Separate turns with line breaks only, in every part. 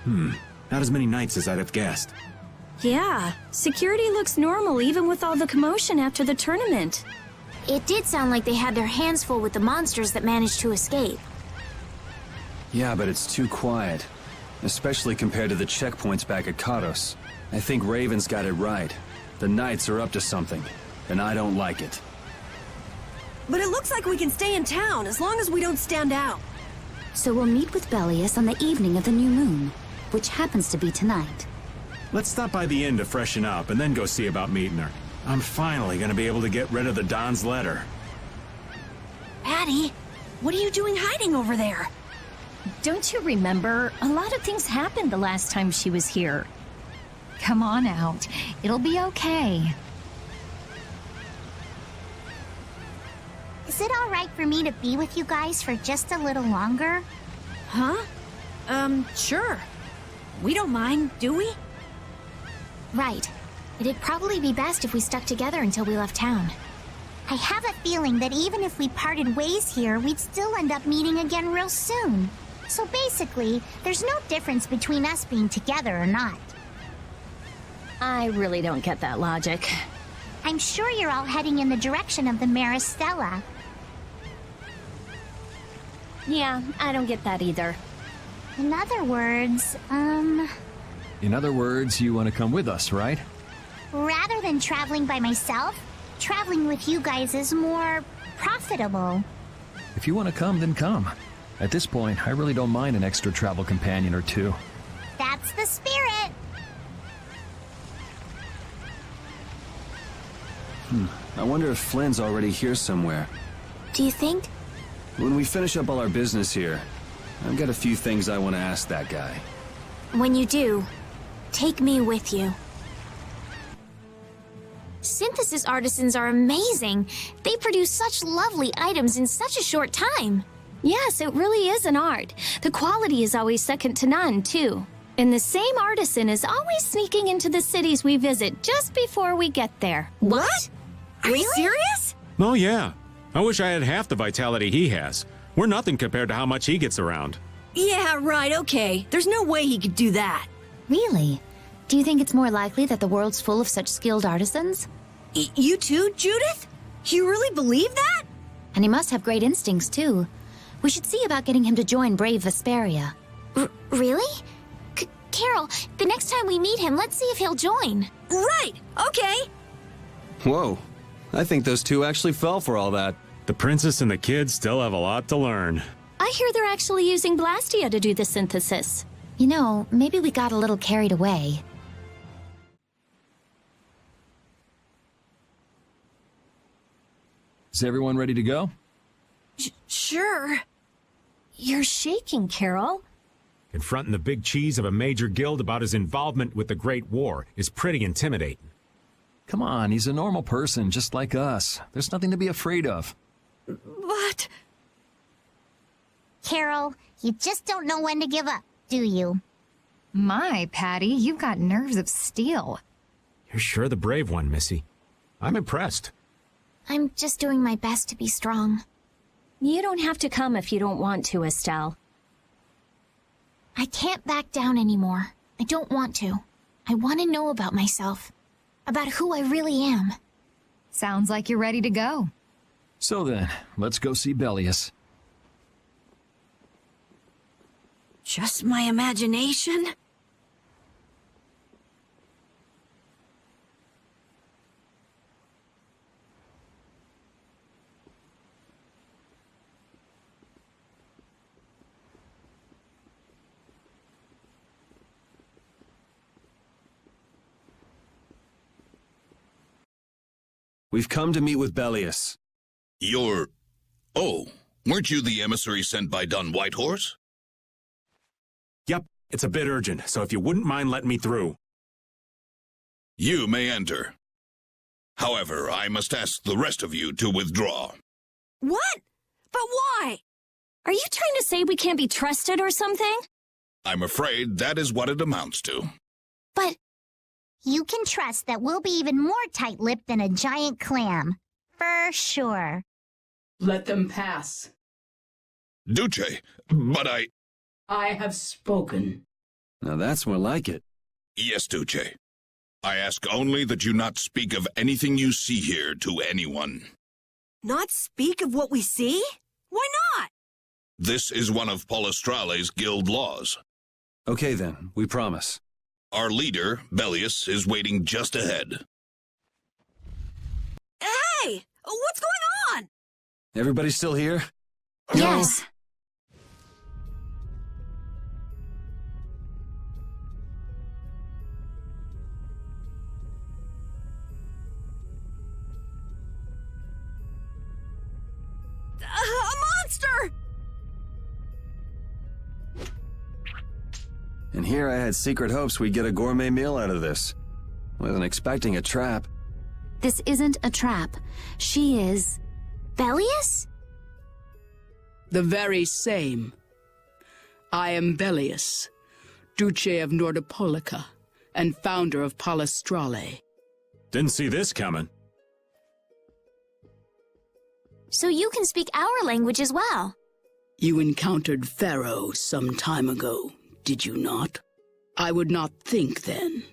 Not as many knights as I'd have guessed.
Yeah, security looks normal even with all the commotion after the tournament.
It did sound like they had their hands full with the monsters that managed to escape.
Yeah, but it's too quiet. Especially compared to the checkpoints back at Kados. I think Raven's got it right. The Knights are up to something, and I don't like it.
But it looks like we can stay in town as long as we don't stand out.
So we'll meet with Belius on the evening of the new moon, which happens to be tonight.
Let's stop by the inn to freshen up and then go see about meeting her. I'm finally gonna be able to get rid of the Don's letter.
Patty, what are you doing hiding over there?
Don't you remember? A lot of things happened the last time she was here.
Come on out. It'll be okay.
Is it all right for me to be with you guys for just a little longer?
Huh? Sure. We don't mind, do we?
Right. It'd probably be best if we stuck together until we left town. I have a feeling that even if we parted ways here, we'd still end up meeting again real soon. So basically, there's no difference between us being together or not.
I really don't get that logic.
I'm sure you're all heading in the direction of the Maristella.
Yeah, I don't get that either.
In other words,
In other words, you want to come with us, right?
rather than traveling by myself, traveling with you guys is more profitable.
If you want to come, then come. At this point, I really don't mind an extra travel companion or two.
That's the spirit.
I wonder if Flynn's already here somewhere.
Do you think?
When we finish up all our business here, I've got a few things I want to ask that guy.
When you do, take me with you. Synthesis artisans are amazing. They produce such lovely items in such a short time.
Yes, it really is an art. The quality is always second to none, too. And the same artisan is always sneaking into the cities we visit just before we get there.
What? Are you serious?
Oh yeah. I wish I had half the vitality he has. We're nothing compared to how much he gets around.
Yeah, right, okay. There's no way he could do that.
Really? Do you think it's more likely that the world's full of such skilled artisans?
You too, Judith? You really believe that?
And he must have great instincts, too. We should see about getting him to join Brave Vesperia.
Really? Carol, the next time we meet him, let's see if he'll join.
Right, okay.
Whoa. I think those two actually fell for all that.
The princess and the kids still have a lot to learn.
I hear they're actually using Blastia to do the synthesis.
You know, maybe we got a little carried away.
Is everyone ready to go?
Sure.
You're shaking, Carol.
Confronting the big cheese of a major guild about his involvement with the Great War is pretty intimidating.
Come on, he's a normal person, just like us. There's nothing to be afraid of.
But...
Carol, you just don't know when to give up, do you?
My, Patty, you've got nerves of steel.
You're sure the brave one, Missy. I'm impressed.
I'm just doing my best to be strong.
You don't have to come if you don't want to, Estelle.
I can't back down anymore. I don't want to. I want to know about myself. About who I really am.
Sounds like you're ready to go.
So then, let's go see Belius.
just my imagination?
We've come to meet with Belius.
Oh, weren't you the emissary sent by Don Whitehorse?
Yep, it's a bit urgent, so if you wouldn't mind letting me through.
You may enter. However, I must ask the rest of you to withdraw.
What? But why?
Are you trying to say we can't be trusted or something?
I'm afraid that is what it amounts to.
But you can trust that we'll be even more tight-lipped than a giant clam. For sure.
Let them pass.
Duce, but
I have spoken.
Now that's more like it.
Yes, Duce. I ask only that you not speak of anything you see here to anyone.
Not speak of what we see? Why not?
This is one of Palestrale's guild laws.
Okay then, we promise.
Our leader, Belius, is waiting just ahead.
Hey! What's going on?
Everybody still here?
Yes.
A monster!
And here I had secret hopes we'd get a gourmet meal out of this. Wasn't expecting a trap.
This isn't a trap. She is...
Belius?
The very same. I am Belius, Duce of Nordopolica, and founder of Palestrale.
Didn't see this coming.
So you can speak our language as well.
You encountered Pharaoh some time ago, did you not? I would not think, then,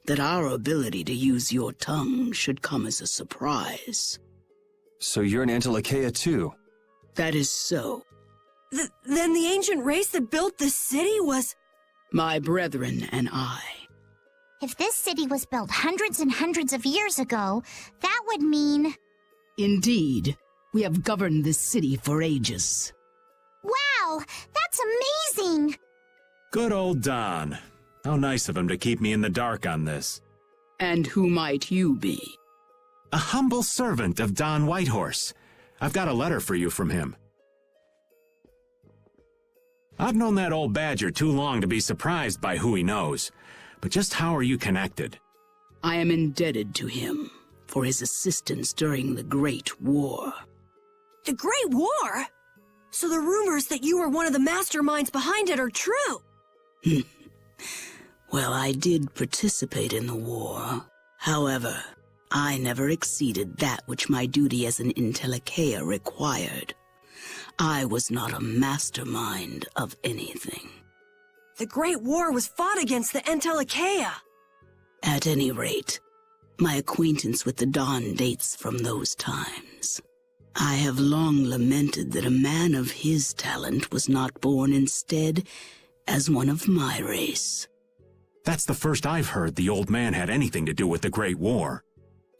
that our ability to use your tongue should come as a surprise.
So you're an Antilocheia too?
That is so.
Then the ancient race that built this city was...
My brethren and I.
If this city was built hundreds and hundreds of years ago, that would mean...
Indeed, we have governed this city for ages.
Wow, that's amazing!
Good old Don. How nice of him to keep me in the dark on this.
And who might you be?
A humble servant of Don Whitehorse. I've got a letter for you from him. I've known that old badger too long to be surprised by who he knows. But just how are you connected?
I am indebted to him for his assistance during the Great War.
The Great War? So the rumors that you were one of the masterminds behind it are true?
Well, I did participate in the war. However, I never exceeded that which my duty as an Intellicheia required. I was not a mastermind of anything.
The Great War was fought against the Intellicheia.
At any rate, my acquaintance with the Dawn dates from those times. I have long lamented that a man of his talent was not born instead as one of my race.
That's the first I've heard the old man had anything to do with the Great War.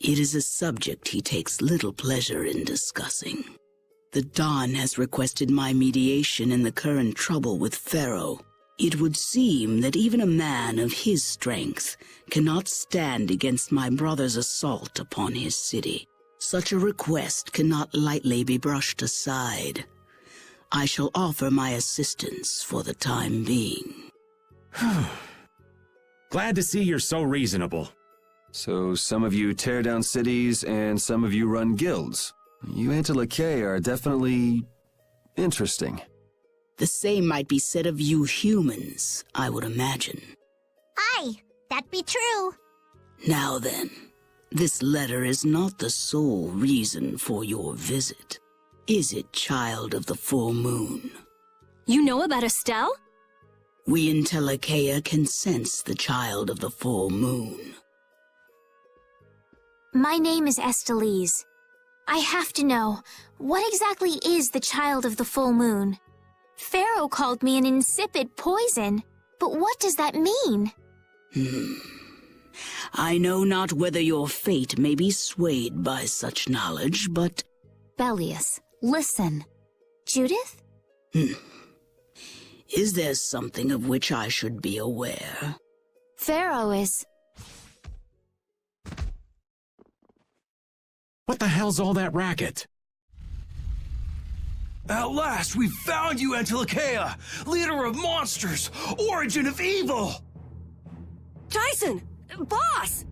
It is a subject he takes little pleasure in discussing. The Dawn has requested my mediation in the current trouble with Pharaoh. It would seem that even a man of his strength cannot stand against my brother's assault upon his city. Such a request cannot lightly be brushed aside. I shall offer my assistance for the time being.
Glad to see you're so reasonable.
So some of you tear down cities and some of you run guilds. You Antilocheia are definitely interesting.
The same might be said of you humans, I would imagine.
Aye, that be true.
Now then, this letter is not the sole reason for your visit. Is it, child of the full moon?
You know about Estelle?
We Intellicheia can sense the child of the full moon.
My name is Estelise. I have to know, what exactly is the child of the full moon? Pharaoh called me an insipid poison, but what does that mean?
I know not whether your fate may be swayed by such knowledge, but...
Belius, listen.
Judith?
Is there something of which I should be aware?
Pharaoh is...
What the hell's all that racket?
At last, we found you, Antilocheia! Leader of monsters! Origin of evil!
Tyson! Boss!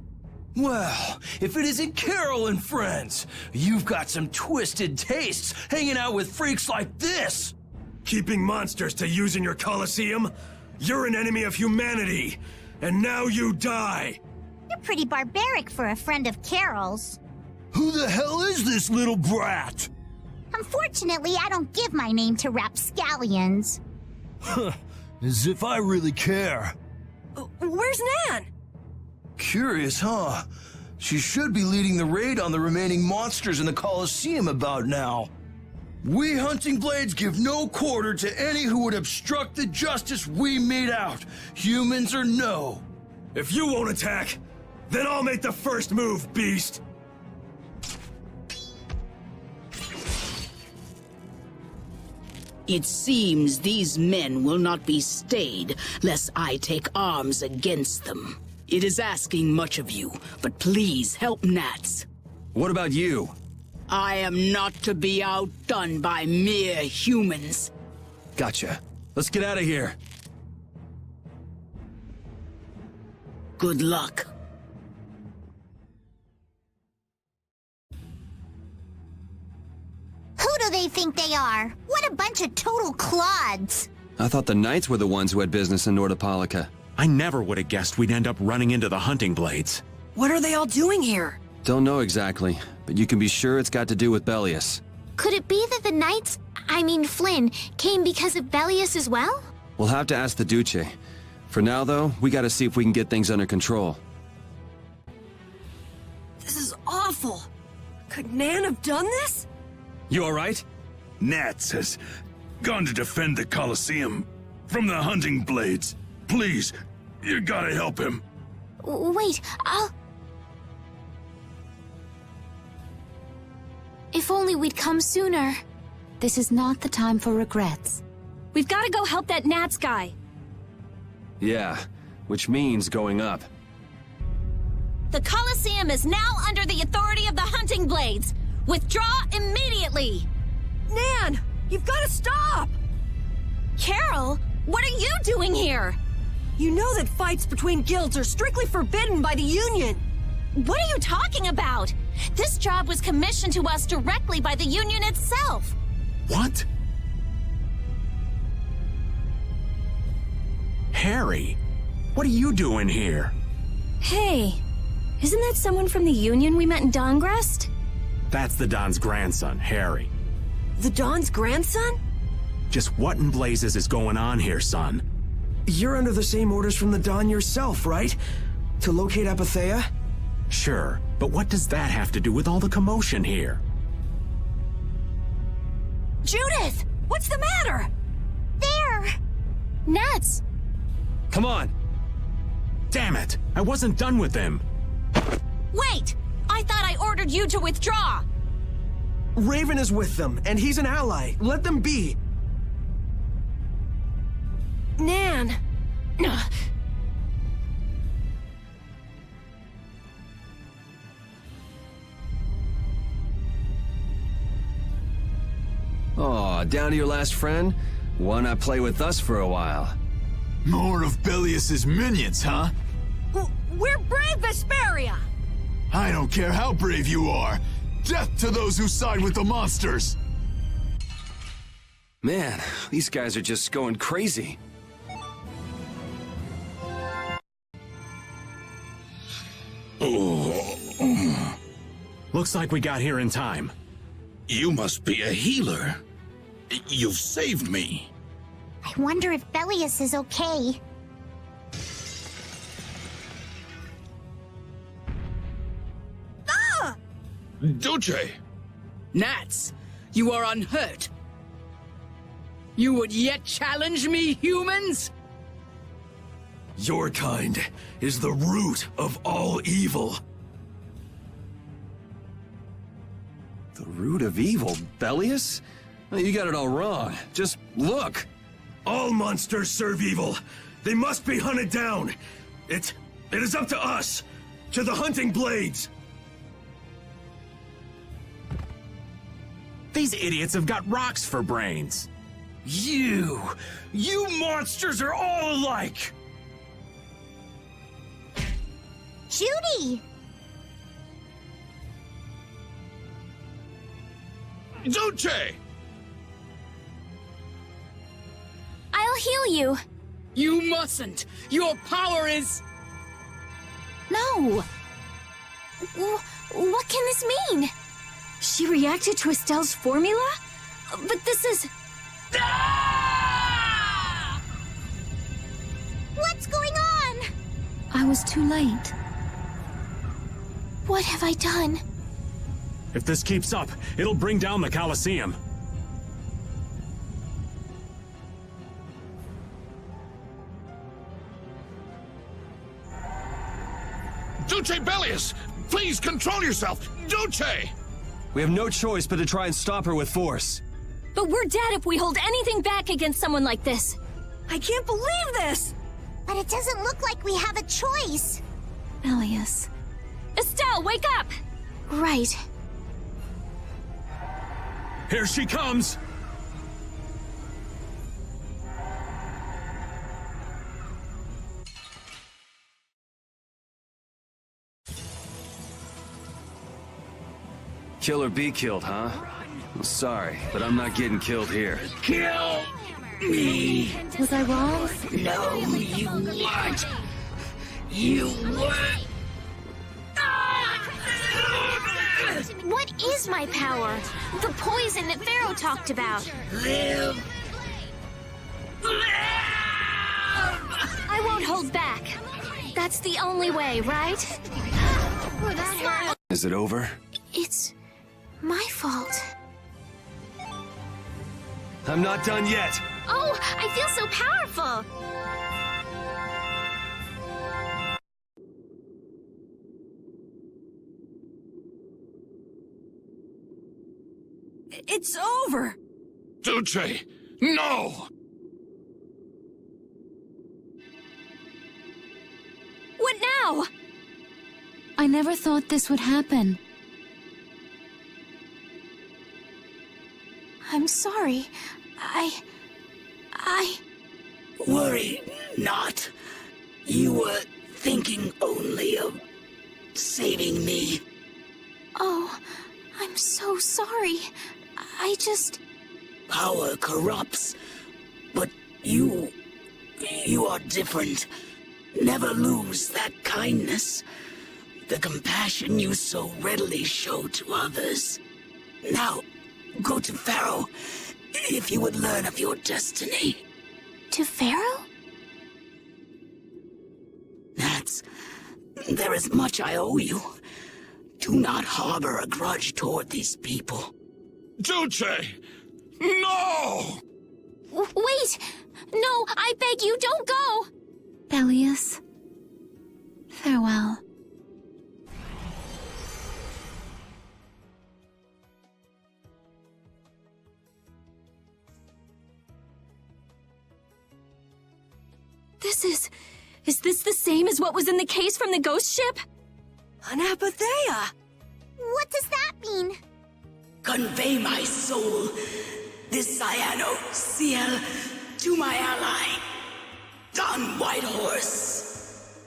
Well, if it isn't Carol and friends, you've got some twisted tastes hanging out with freaks like this! Keeping monsters to use in your Colosseum? You're an enemy of humanity, and now you die!
You're pretty barbaric for a friend of Carol's.
Who the hell is this little brat?
Unfortunately, I don't give my name to rapscallions.
As if I really care.
Where's Nan?
Curious, huh? She should be leading the raid on the remaining monsters in the Colosseum about now. We Hunting Blades give no quarter to any who would obstruct the justice we mete out, humans or no.
If you won't attack, then I'll make the first move, beast!
It seems these men will not be stayed, lest I take arms against them. It is asking much of you, but please help Nats.
What about you?
I am not to be outdone by mere humans.
Gotcha. Let's get out of here.
Good luck.
Who do they think they are? What a bunch of total clods!
I thought the Knights were the ones who had business in Nordopolica.
I never would have guessed we'd end up running into the Hunting Blades.
What are they all doing here?
Don't know exactly, but you can be sure it's got to do with Belius.
Could it be that the Knights, Flynn, came because of Belius as well?
We'll have to ask the Duce. For now, though, we gotta see if we can get things under control.
This is awful. Could Nan have done this?
You alright?
Nats has gone to defend the Colosseum from the Hunting Blades. Please, you gotta help him.
Wait, If only we'd come sooner.
This is not the time for regrets.
We've got to go help that Nats guy.
Yeah, which means going up.
The Colosseum is now under the authority of the Hunting Blades. Withdraw immediately!
Nan, you've got to stop!
Carol, what are you doing here?
You know that fights between guilds are strictly forbidden by the Union.
What are you talking about? This job was commissioned to us directly by the Union itself.
What? Harry, what are you doing here?
Hey, isn't that someone from the Union we met in Dongrest?
That's the Don's grandson, Harry.
The Don's grandson?
Just what in blazes is going on here, son?
You're under the same orders from the Don yourself, right? To locate Apatheia?
Sure, but what does that have to do with all the commotion here?
Judith! What's the matter?
There!
Nats!
Come on!
Damn it! I wasn't done with them!
Wait! I thought I ordered you to withdraw!
Raven is with them, and he's an ally. Let them be.
Nan!
Aw, down to your last friend? Why not play with us for a while?
More of Belius's minions, huh?
We're brave Vesperia!
I don't care how brave you are. Death to those who side with the monsters!
Man, these guys are just going crazy.
Looks like we got here in time.
You must be a healer. You've saved me.
I wonder if Belius is okay.
Duce!
Nats, you are unhurt. You would yet challenge me, humans?
Your kind is the root of all evil.
The root of evil, Belius? You got it all wrong. Just look.
All monsters serve evil. They must be hunted down. It is up to us, to the Hunting Blades.
These idiots have got rocks for brains.
You monsters are all alike!
Judy!
Duce!
I'll heal you.
You mustn't! Your power is...
No. What can this mean?
She reacted to Estelle's formula? But this is...
What's going on?
was too late.
What have I done?
If this keeps up, it'll bring down the Colosseum.
Duce Belius! Please control yourself! Duce!
We have no choice but to try and stop her with force.
But we're dead if we hold anything back against someone like this.
I can't believe this!
But it doesn't look like we have a choice.
Belius.
Estelle, wake up!
Right.
Here she comes!
Kill or be killed, huh? I'm sorry, but I'm not getting killed here.
Kill me!
Was I wrong?
No, you weren't! You weren't!
What is my power? The poison that Pharaoh talked about.
Live!
I won't hold back. That's the only way, right?
Is it over?
It's my fault.
I'm not done yet!
Oh, I feel so powerful!
It's over!
Duce! No!
What now?
I never thought this would happen.
I'm sorry.
Worry not. You were thinking only of saving me.
Oh, I'm so sorry. I just...
Power corrupts, but you are different. Never lose that kindness, the compassion you so readily show to others. Now, go to Pharaoh, if you would learn of your destiny.
To Pharaoh?
There is much I owe you. Do not harbor a grudge toward these people.
Duce! No!
Wait! No, I beg you, don't go!
Belius. Farewell.
Is this the same as what was in the case from the ghost ship?
Anapathea!
What does that mean?
Convey my soul, this cyano seal, to my ally, Don Whitehorse.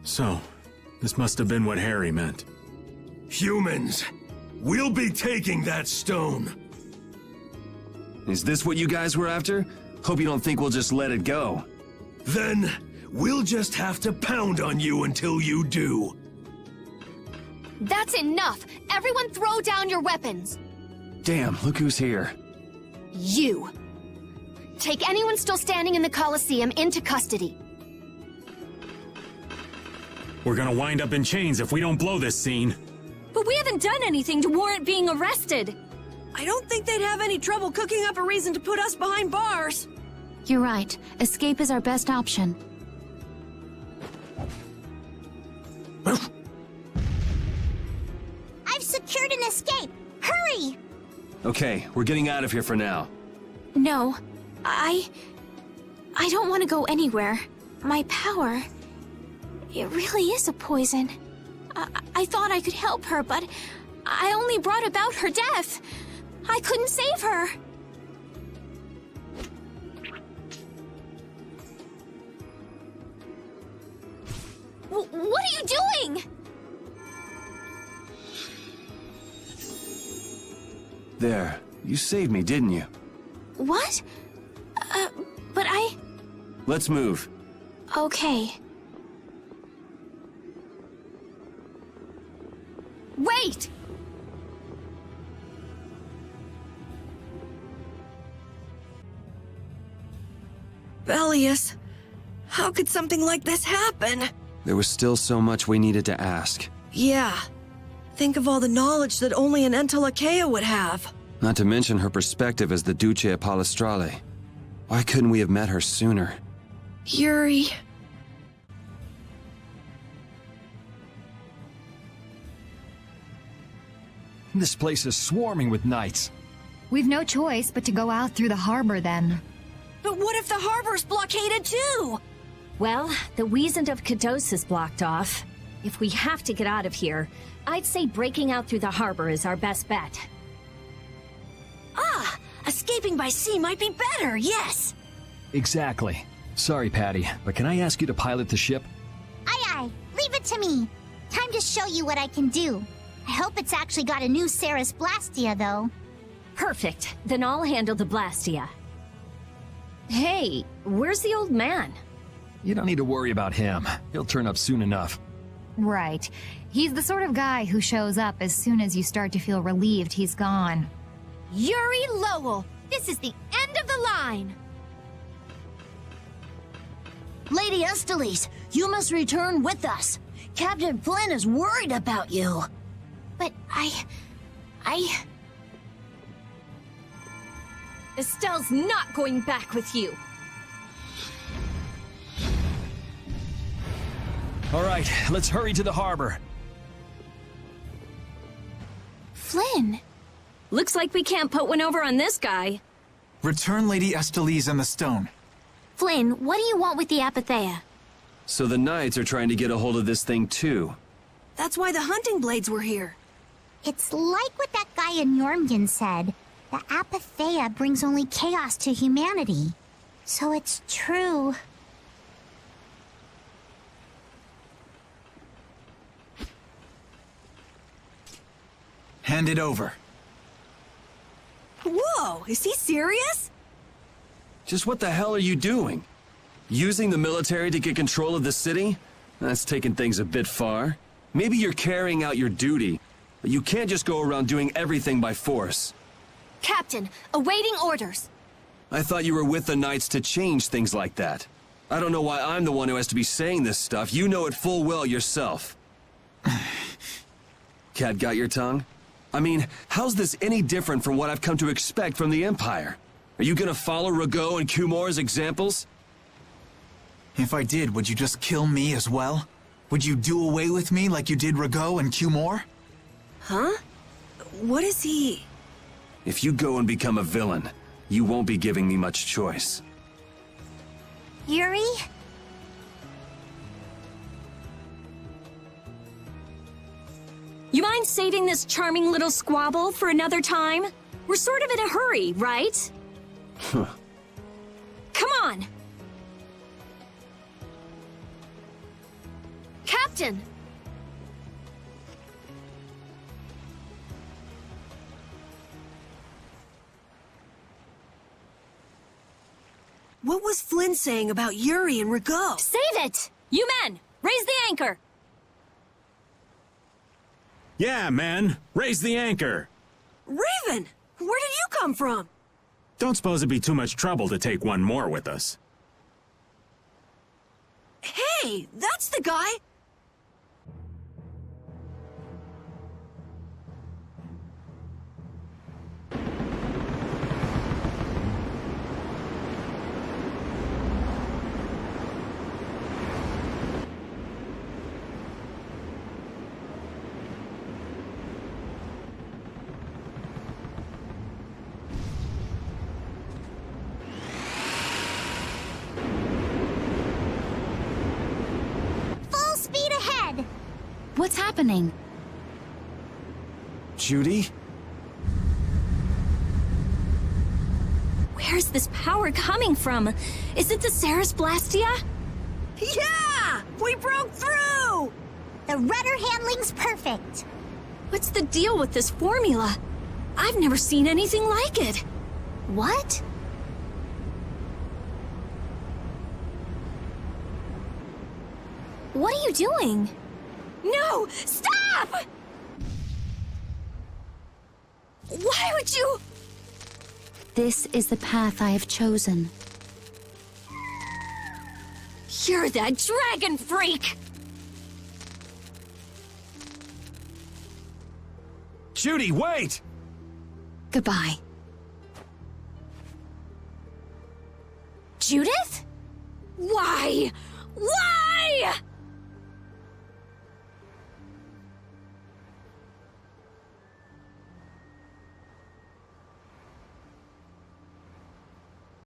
So, this must have been what Harry meant.
Humans, we'll be taking that stone.
Is this what you guys were after? Hope you don't think we'll just let it go.
Then, we'll just have to pound on you until you do.
That's enough! Everyone throw down your weapons!
Damn, look who's here.
You! Take anyone still standing in the Colosseum into custody.
We're gonna wind up in chains if we don't blow this scene.
But we haven't done anything to warrant being arrested!
I don't think they'd have any trouble cooking up a reason to put us behind bars.
You're right. Escape is our best option.
I've secured an escape! Hurry!
Okay, we're getting out of here for now.
No, I don't want to go anywhere. My power... It really is a poison. I thought I could help her, but I only brought about her death. I couldn't save her. What are you doing?
There, you saved me, didn't you?
What? But I...
Let's move.
Okay.
Wait!
Belius, how could something like this happen?
There was still so much we needed to ask.
Yeah. Think of all the knowledge that only an Entelakea would have.
Not to mention her perspective as the Duce Palestrale. Why couldn't we have met her sooner?
Yuri...
This place is swarming with knights.
We've no choice but to go out through the harbor then.
But what if the harbor's blockaded too?
Well, the Wiesent of Kados is blocked off. If we have to get out of here, I'd say breaking out through the harbor is our best bet.
Ah! Escaping by sea might be better, yes!
Exactly. Sorry, Patty, but can I ask you to pilot the ship?
Aye. Leave it to me. Time to show you what I can do. I hope it's actually got a new Ceres Blastia, though.
Perfect. Then I'll handle the Blastia. Hey, where's the old man?
You don't need to worry about him. He'll turn up soon enough.
Right. He's the sort of guy who shows up as soon as you start to feel relieved he's gone.
Yuri Lowell, this is the end of the line.
Lady Estellise, you must return with us. Captain Flynn is worried about you.
But
Estelle's not going back with you.
All right, let's hurry to the harbor.
Flynn.
Looks like we can't put one over on this guy.
Return Lady Estellise and the stone.
Flynn, what do you want with the Apatheia?
So the Knights are trying to get a hold of this thing too.
That's why the hunting blades were here.
It's like what that guy in Jormungand said. The Apatheia brings only chaos to humanity. So it's true.
Hand it over.
Whoa, is he serious?
Just what the hell are you doing? Using the military to get control of the city? That's taking things a bit far. Maybe you're carrying out your duty, but you can't just go around doing everything by force.
Captain, awaiting orders.
I thought you were with the Knights to change things like that. I don't know why I'm the one who has to be saying this stuff. You know it full well yourself. Cat got your tongue? I mean, how's this any different from what I've come to expect from the Empire? Are you gonna follow Rago and Kumor's examples?
If I did, would you just kill me as well? Would you do away with me like you did Rago and Kumor?
Huh? What is he?
If you go and become a villain, you won't be giving me much choice.
Yuri?
You mind saving this charming little squabble for another time? We're sort of in a hurry, right?
Huh.
Come on! Captain!
What was Flynn saying about Yuri and Rago?
Save it! You men, raise the anchor!
Yeah, man. Raise the anchor.
Raven! Where did you come from?
Don't suppose it'd be too much trouble to take one more with us.
Hey, that's the guy!
What's happening?
Judy?
Where's this power coming from? Is it the Ceres Blastia?
Yeah! We broke through!
The rudder handling's perfect.
What's the deal with this formula? I've never seen anything like it.
What? What are you doing?
No! Stop! Why would you...
This is the path I have chosen.
You're that dragon freak!
Judy, wait!
Goodbye.
Judith?
Why? Why?